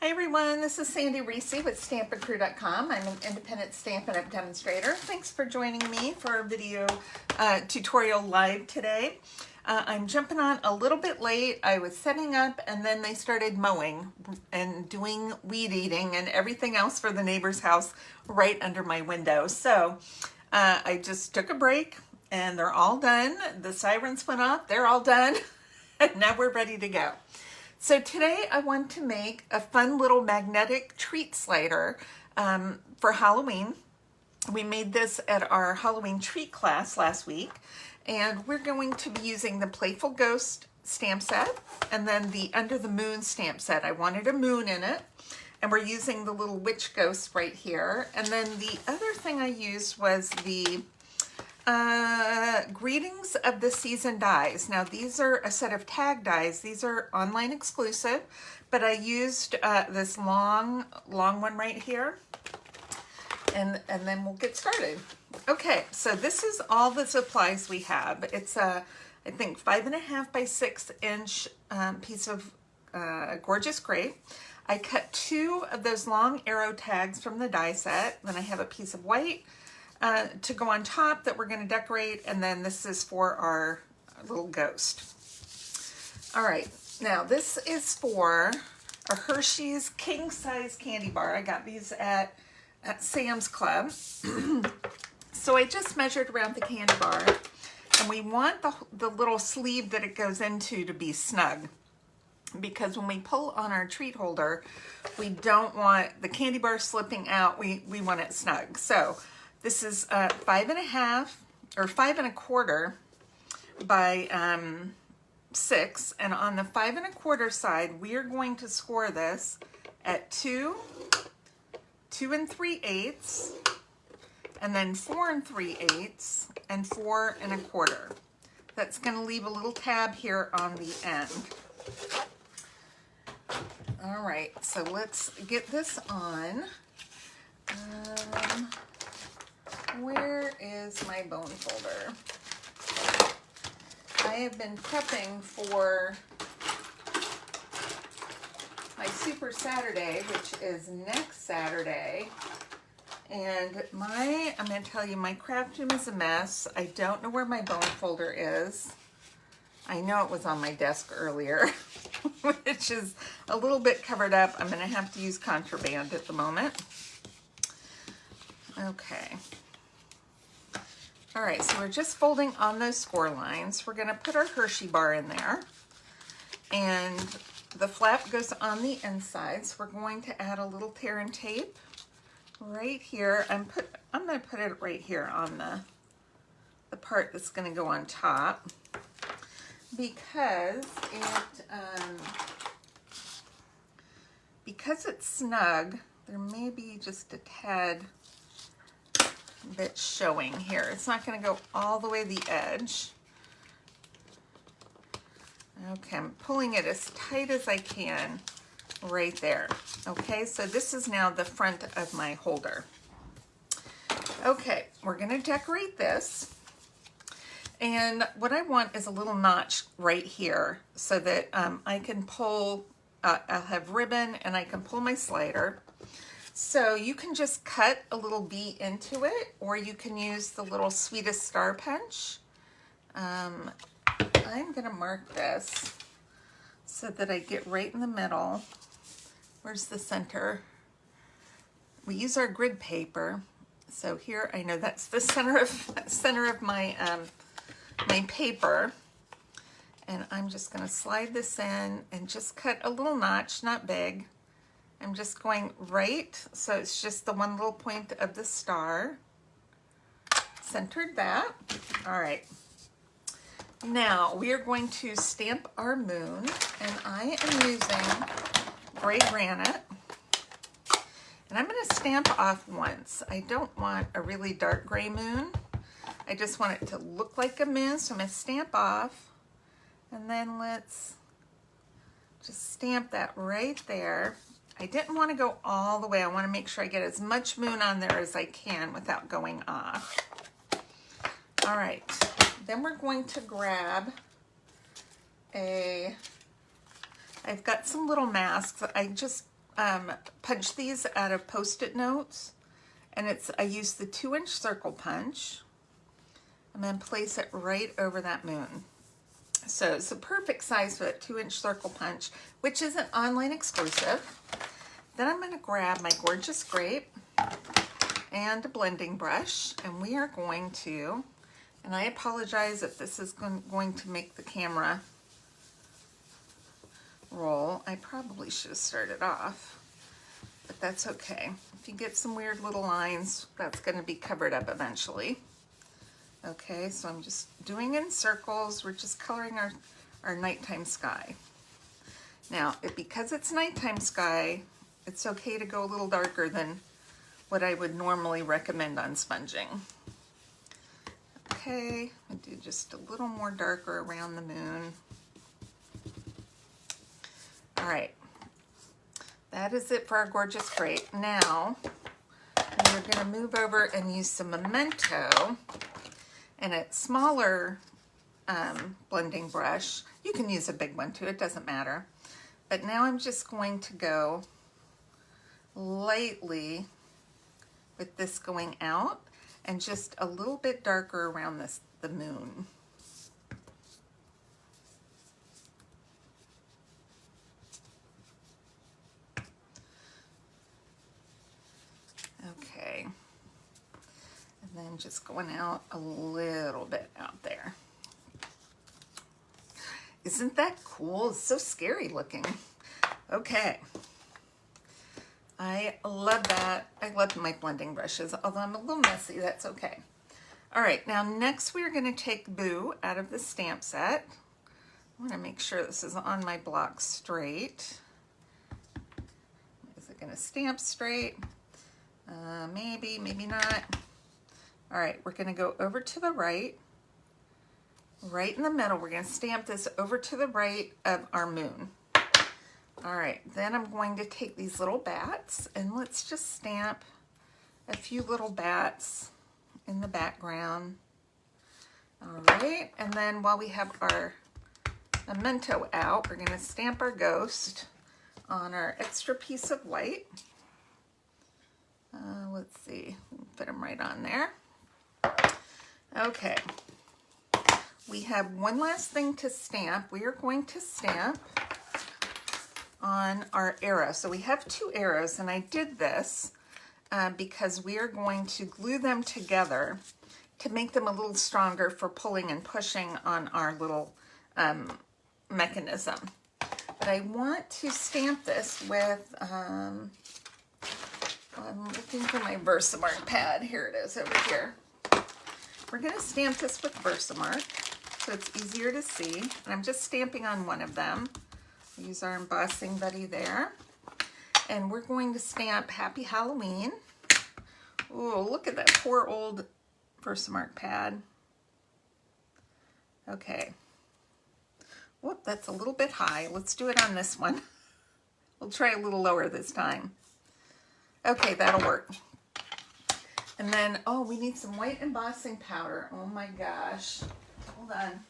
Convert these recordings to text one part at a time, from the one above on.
Hi everyone, this is Sandy Reese with StampACrew.com. I'm an independent Stampin' Up! Demonstrator. Thanks for joining me for a video tutorial live today. I'm jumping on a little bit late. I was setting up and then they started mowing and doing weed eating and everything else for the neighbor's house right under my window. So I just took a break and they're all done. The sirens went off, they're all done, and now we're ready to go. So today I want to make a fun little magnetic treat slider for Halloween. We made this at our Halloween treat class last week, and we're going to be using the Playful Ghost stamp set and then the Under the Moon stamp set. I wanted a moon in it, and we're using the little witch ghost right here. And then the other thing I used was the Greetings of the Season dies. Now these are a set of tag dies. These are online exclusive, but I used this long one right here, and then we'll get started. Okay, so this is all the supplies we have. It's a, I think 5.5 by 6 inch piece of gorgeous grape. I cut 2 of those long arrow tags from the die set. Then I have a piece of white to go on top that we're going to decorate, and then this is for our little ghost. All right, now this is for a Hershey's king size candy bar. I got these at Sam's Club. So I just measured around the candy bar, and we want the little sleeve that it goes into to be snug, because when we pull on our treat holder, we don't want the candy bar slipping out. We want it snug. So this is 5.5 or 5.25 by 6, and on the 5.25 side, we are going to score this at 2 3/8, and then 4 3/8, and 4 1/4. That's going to leave a little tab here on the end. All right, so let's get this on. Where is my bone folder? I have been prepping for my Super Saturday, which is next Saturday. And I'm going to tell you, my craft room is a mess. I don't know where my bone folder is. I know it was on my desk earlier, which is a little bit covered up. I'm going to have to use contraband at the moment. Okay. All right, so we're just folding on those score lines. We're going to put our Hershey bar in there, and the flap goes on the inside. So we're going to add a little tear and tape right here. I'm going to put it right here on the part that's going to go on top, because it's snug. There may be just a tad bit showing here. It's not going to go all the way the edge. Okay, I'm pulling it as tight as I can right there. Okay, so this is now the front of my holder. Okay, we're going to decorate this, and what I want is a little notch right here so that I can pull, I'll have ribbon and I can pull my slider. So you can just cut a little V into it, or you can use the little Sweetest Star punch. I'm going to mark this so that I get right in the middle. Where's the center? We use our grid paper. So here, I know that's the center of my my paper. And I'm just going to slide this in and just cut a little notch, not big. I'm just going right, so it's just the one little point of the star. Centered that. All right. Now we are going to stamp our moon, and I am using gray granite. And I'm going to stamp off once. I don't want a really dark gray moon. I just want it to look like a moon, so I'm going to stamp off. And then let's just stamp that right there. I didn't want to go all the way. I want to make sure I get as much moon on there as I can without going off. All right, then we're going to grab I've got some little masks. punch these out of Post-it notes, and I use the 2-inch circle punch and then place it right over that moon. So it's the perfect size for that 2-inch circle punch, which is an online exclusive. Then I'm going to grab my gorgeous grape and a blending brush, and we are going to, and I apologize if this is going to make the camera roll. I probably should have started off, but that's okay. If you get some weird little lines, that's going to be covered up eventually. Okay, so I'm just doing in circles. We're just coloring our nighttime sky. Now, because it's nighttime sky, it's okay to go a little darker than what I would normally recommend on sponging. Okay, I do just a little more darker around the moon. All right, that is it for our gorgeous grape. Now, we're gonna move over and use some Memento and a smaller blending brush. You can use a big one too, it doesn't matter. But now I'm just going to go lightly with this going out and just a little bit darker around the moon. Okay, and then just going out a little bit out there. Isn't that cool? It's so scary looking. Okay. I love that. I love my blending brushes, although I'm a little messy, that's okay. All right, now next we're gonna take Boo out of the stamp set. I wanna make sure this is on my block straight. Is it gonna stamp straight? Maybe, maybe not. All right, we're gonna go over to the right in the middle. We're gonna stamp this over to the right of our moon. All right, then I'm going to take these little bats and let's just stamp a few little bats in the background. All right, and then while we have our Memento out, we're gonna stamp our ghost on our extra piece of white. Let's see, put them right on there. Okay, we have one last thing to stamp. We are going to stamp on our arrow. So we have 2 arrows, and I did this because we are going to glue them together to make them a little stronger for pulling and pushing on our little mechanism. But I want to stamp this with, I'm looking for my Versamark pad. Here it is over here. We're going to stamp this with Versamark so it's easier to see. And I'm just stamping on one of them. Use our embossing buddy there. And we're going to stamp Happy Halloween. Oh, look at that poor old Versamark pad. Okay. Whoop, that's a little bit high. Let's do it on this one. We'll try a little lower this time. Okay, that'll work. And then, oh, we need some white embossing powder. Oh my gosh. Hold on.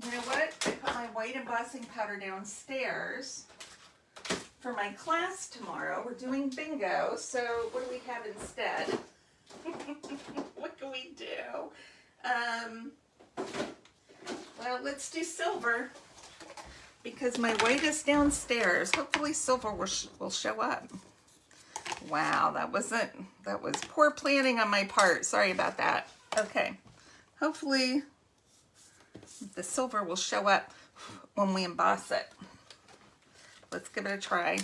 You know what? I put my white embossing powder downstairs for my class tomorrow. We're doing bingo, so what do we have instead? What can we do? Well, let's do silver because my white is downstairs. Hopefully silver will show up. Wow, that was poor planning on my part. Sorry about that. Okay, hopefully the silver will show up when we emboss it. Let's give it a try.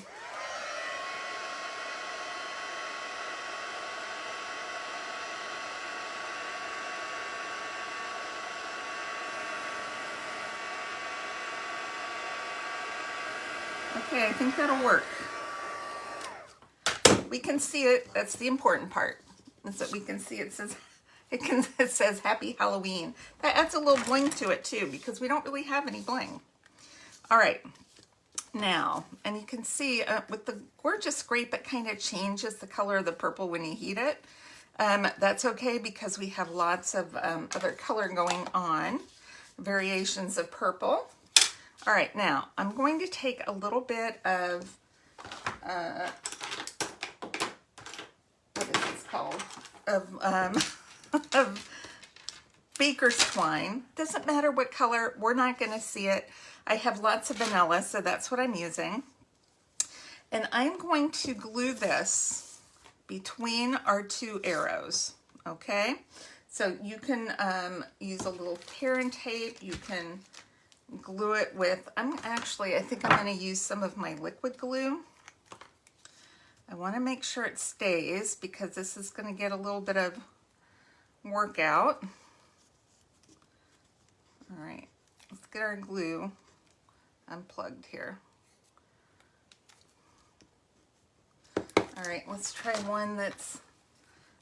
Okay, I think that'll work. We can see it. That's the important part. Is that we can see it says it says Happy Halloween. That adds a little bling to it too because we don't really have any bling. All right, now, and you can see with the gorgeous grape, it kind of changes the color of the purple when you heat it. That's okay because we have lots of other color going on, variations of purple. All right, now I'm going to take a little bit of what is this called? Of baker's twine. Doesn't matter what color, we're not going to see it. I have lots of vanilla, so that's what I'm using. And I'm going to glue this between our two arrows, okay? So you can use a little tear and tape. You can glue it with, I think I'm going to use some of my liquid glue. I want to make sure it stays because this is going to get a little bit of workout. All right, let's get our glue unplugged here. All right, let's try one that's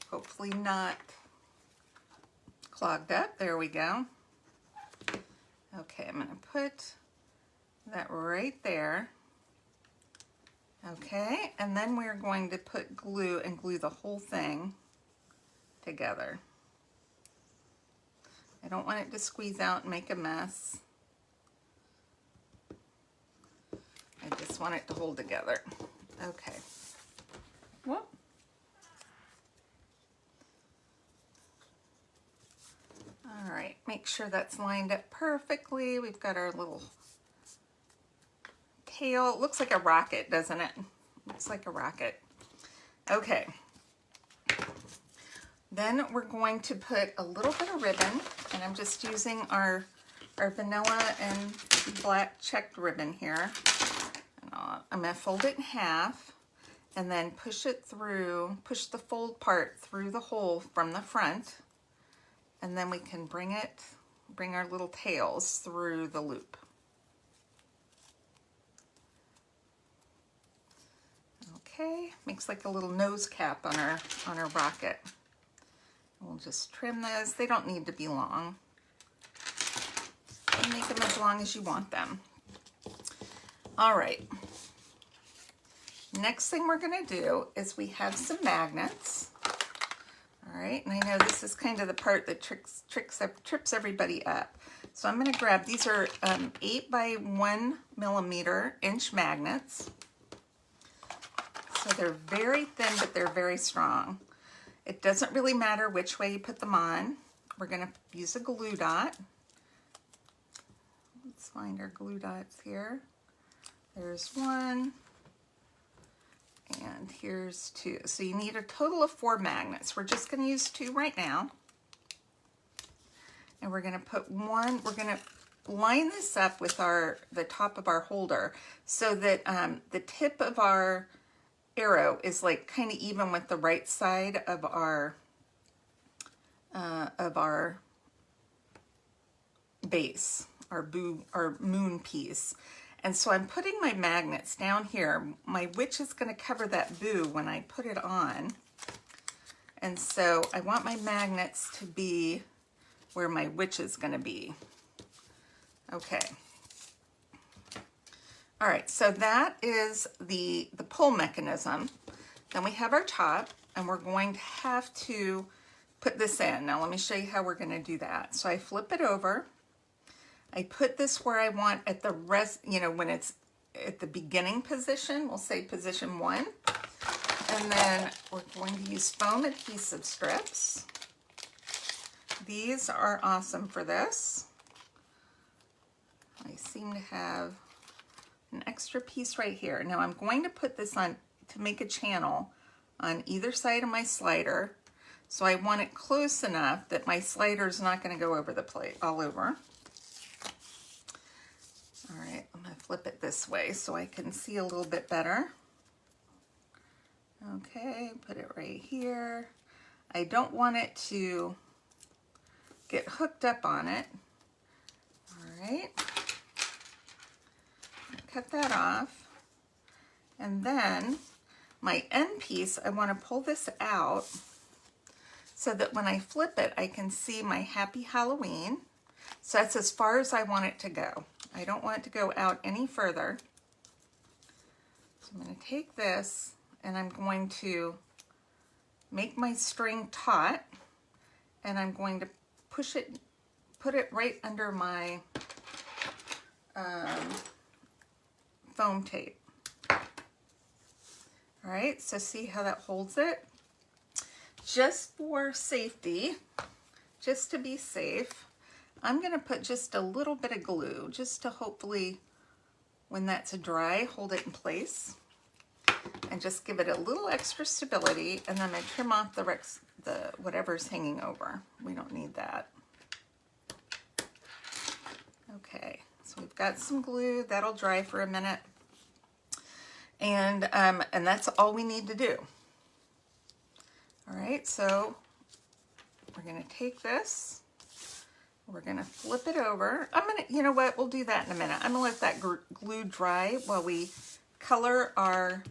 hopefully not clogged up. There we go. Okay, I'm going to put that right there. Okay, and then we're going to put glue and glue the whole thing together. I don't want it to squeeze out and make a mess. I just want it to hold together. Okay. Whoop. All right, make sure that's lined up perfectly. We've got our little tail. It looks like a rocket, doesn't it? Looks like a rocket. Okay. Then we're going to put a little bit of ribbon, and I'm just using our vanilla and black checked ribbon here. And I'm going to fold it in half and then push it through, push the fold part through the hole from the front, and then we can bring our little tails through the loop. Okay, makes like a little nose cap on our rocket. We'll just trim those. They don't need to be long. And make them as long as you want them. All right. Next thing we're going to do is we have some magnets. All right, and I know this is kind of the part that trips everybody up. So I'm going to grab, these are 8 by 1 millimeter inch magnets. So they're very thin, but they're very strong. It doesn't really matter which way you put them on. We're going to use a glue dot. Let's find our glue dots here. There's one. And here's 2. So you need a total of 4 magnets. We're just going to use 2 right now. And we're going to put one, we're going to line this up with the top of our holder so that the tip of our arrow is like kind of even with the right side of our base, our moon piece. And so I'm putting my magnets down here. My witch is going to cover that boo when I put it on. And so I want my magnets to be where my witch is going to be. Okay. All right, so that is the pull mechanism. Then we have our top, and we're going to have to put this in. Now let me show you how we're going to do that. So I flip it over. I put this where I want at the when it's at the beginning position, we'll say position 1. And then we're going to use foam adhesive strips. These are awesome for this. I seem to have an extra piece right here. Now I'm going to put this on to make a channel on either side of my slider. So I want it close enough that my slider is not going to go over the plate all over. All right, I'm going to flip it this way so I can see a little bit better. Okay, put it right here. I don't want it to get hooked up on it. All right. Cut that off. And then my end piece, I want to pull this out so that when I flip it, I can see my Happy Halloween. So that's as far as I want it to go. I don't want it to go out any further. So I'm going to take this and I'm going to make my string taut, and I'm going to put it right under my foam tape. All right, so see how that holds it? Just for safety, just to be safe, I'm gonna put just a little bit of glue, just to hopefully, when that's dry, hold it in place. And just give it a little extra stability, and then I'm gonna trim off the whatever's hanging over. We don't need that. Okay, so we've got some glue, that'll dry for a minute. And that's all we need to do. All right, so we're gonna take this, we're gonna flip it over. You know what, we'll do that in a minute. I'm gonna let that glue dry while we color our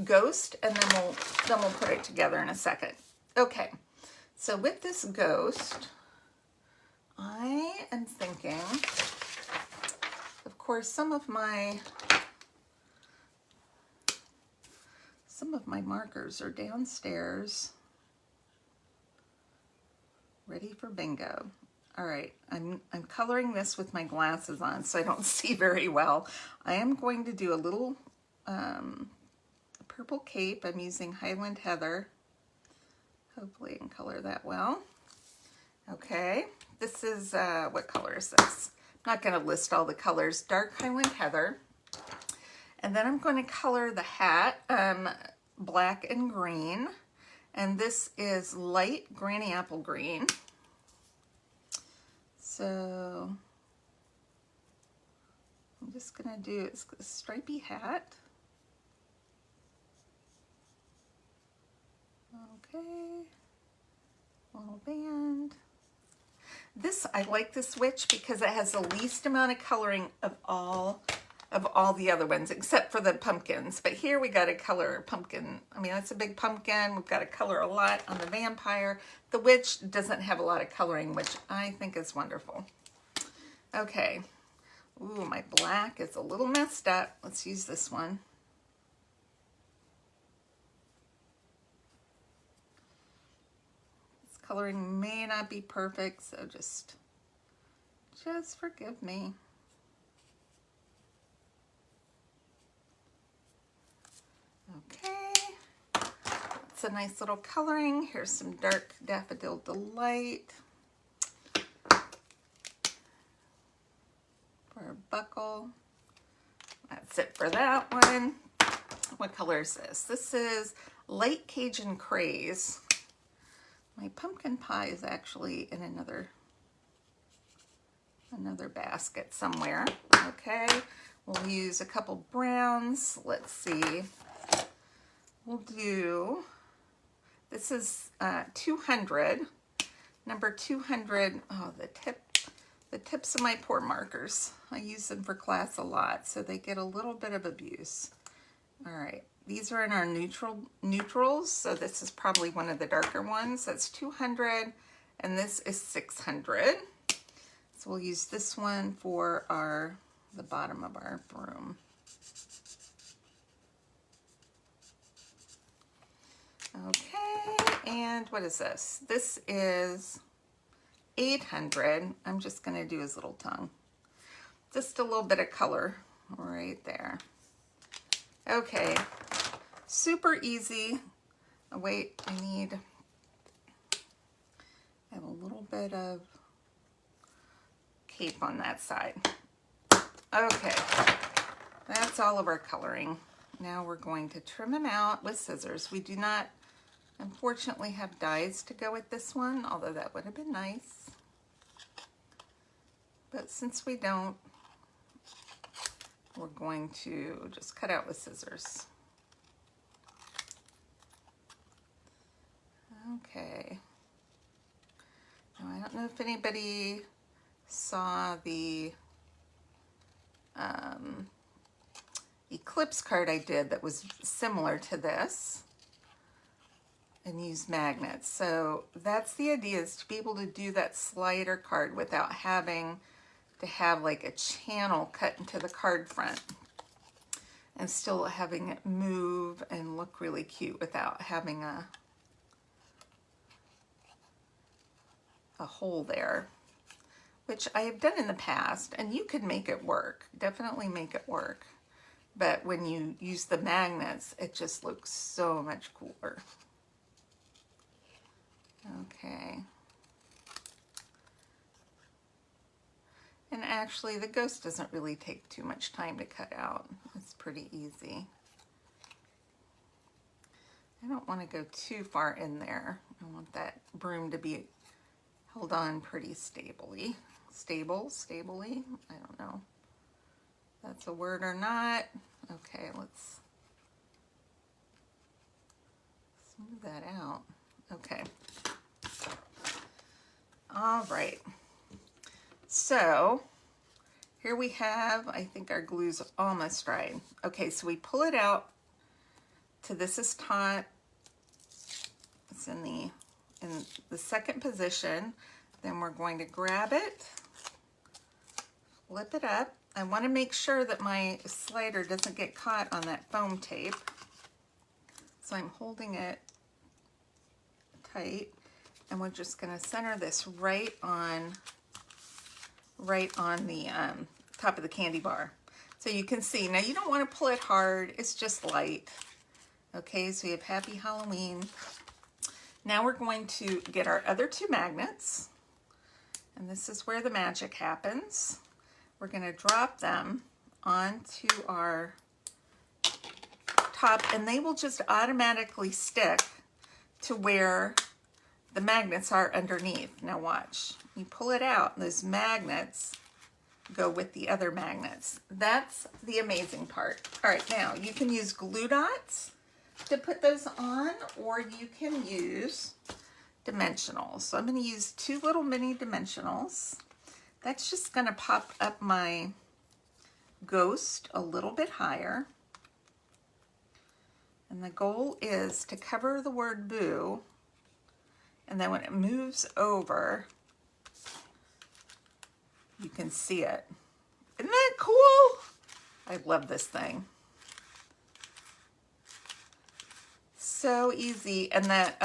ghost, and then we'll put it together in a second. Okay, so with this ghost, I am thinking, of course, some of my markers are downstairs, ready for bingo. All right, I'm coloring this with my glasses on, so I don't see very well. I am going to do a little purple cape. I'm using Highland Heather. Hopefully I can color that well. Okay, this is, what color is this? I'm not gonna list all the colors. Dark Highland Heather. And then I'm going to color the hat black and green. And this is light Granny Apple Green. So I'm just gonna do a stripy hat. Okay, little band. This, I like this witch because it has the least amount of coloring of all the other ones, except for the pumpkins. But here we got to color a pumpkin. I mean, that's a big pumpkin. We've got to color a lot on the vampire. The witch doesn't have a lot of coloring, which I think is wonderful. Okay. Ooh, my black is a little messed up. Let's use this one. This coloring may not be perfect, so just forgive me. Okay, it's a nice little coloring. Here's some dark Daffodil Delight for a buckle. That's it for that one. What color is this? This is Light Cajun Craze. My pumpkin pie is actually in another basket somewhere. Okay, we'll use a couple browns. Let's see. We'll do, this is 200, number 200. Oh, the tips of my poor markers. I use them for class a lot, so they get a little bit of abuse. All right, these are in our neutrals, so this is probably one of the darker ones. That's 200, and this is 600. So we'll use this one for the bottom of our broom. Okay, and what is this? This is 800. I'm just going to do his little tongue. Just a little bit of color right there. Okay, super easy. Oh, wait, I have a little bit of cape on that side. Okay, that's all of our coloring. Now we're going to trim them out with scissors. We do not, unfortunately, have dies to go with this one, although that would have been nice. But since we don't, we're going to just cut out with scissors. Okay. Now, I don't know if anybody saw the eclipse card I did that was similar to this and use magnets. So that's the idea, is to be able to do that slider card without having to have like a channel cut into the card front, and still having it move and look really cute without having a hole there, which I have done in the past, and you could make it work. Definitely make it work. but when you use the magnets, it just looks so much cooler. Okay. And actually, the ghost doesn't really take too much time to cut out. It's pretty easy. I don't want to go too far in there. I want that broom to be held on pretty stably. Stably? I don't know if that's a word or not. Okay, let's smooth that out. Okay. All right. So here we have, I think our glue's almost dried. Okay, so we pull it out to this is taut. It's in the second position. Then we're going to grab it, flip it up. I want to make sure that my slider doesn't get caught on that foam tape. So I'm holding it tight, and we're just going to center this right on the top of the candy bar. So you can see, now you don't want to pull it hard, it's just light. Okay, so we have Happy Halloween. Now we're going to get our other two magnets, and this is where the magic happens. We're going to drop them onto our top, and they will just automatically stick to where the magnets are underneath. Now watch, you pull it out, and those magnets go with the other magnets. That's the amazing part. All right, now you can use glue dots to put those on, or you can use dimensionals. So I'm going to use two little mini dimensionals. That's just going to pop up my ghost a little bit higher. And the goal is to cover the word boo, and then when it moves over, you can see it. Isn't that cool? I love this thing. So easy. And that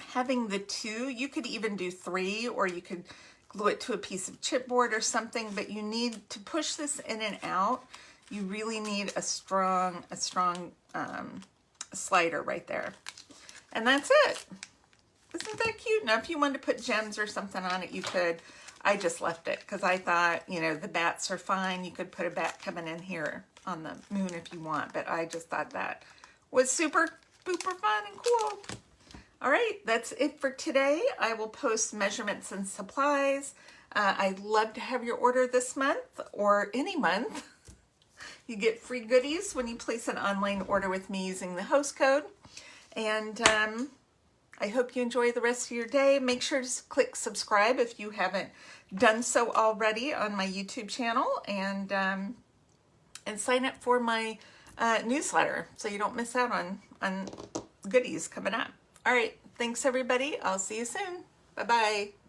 having the two, you could even do three, or you could glue it to a piece of chipboard or something, but you need to push this in and out. You really need a strong slider right there. And that's it. Isn't that cute? Now, if you wanted to put gems or something on it, you could. I just left it because I thought, you know, the bats are fine. You could put a bat coming in here on the moon if you want, but I just thought that was super fun and cool. All right, that's it for today. I will post measurements and supplies. I'd love to have your order this month or any month. You get free goodies when you place an online order with me using the host code. And I hope you enjoy the rest of your day. Make sure to click subscribe if you haven't done so already on my YouTube channel, and sign up for my newsletter so you don't miss out on goodies coming up. All right, thanks everybody. I'll see you soon. Bye-bye.